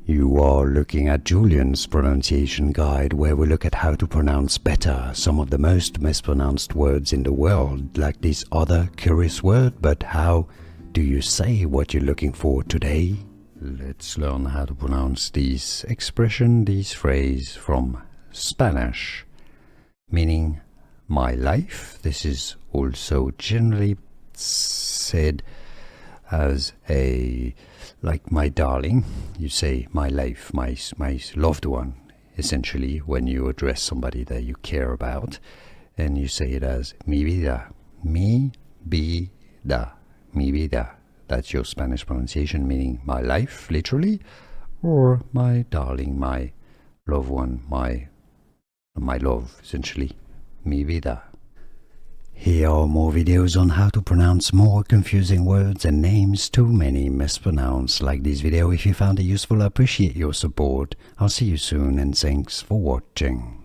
You are looking at Julian's pronunciation guide, where we look at how to pronounce better some of the most mispronounced words in the world, like this other curious word. But how do you say what you're looking for today? Let's learn how to pronounce this expression, this phrase from Spanish, meaning my life. This is also generally said as like my darling. You say my life, my loved one, essentially, when you address somebody that you care about, and you say it as mi vida, mi vida, mi vida. That's your Spanish pronunciation, meaning my life, literally, or my darling, my loved one, my love, essentially, mi vida. Here are more videos on how to pronounce more confusing words and names too many mispronounced. Like this video if you found it useful. I appreciate your support. I'll see you soon, and thanks for watching.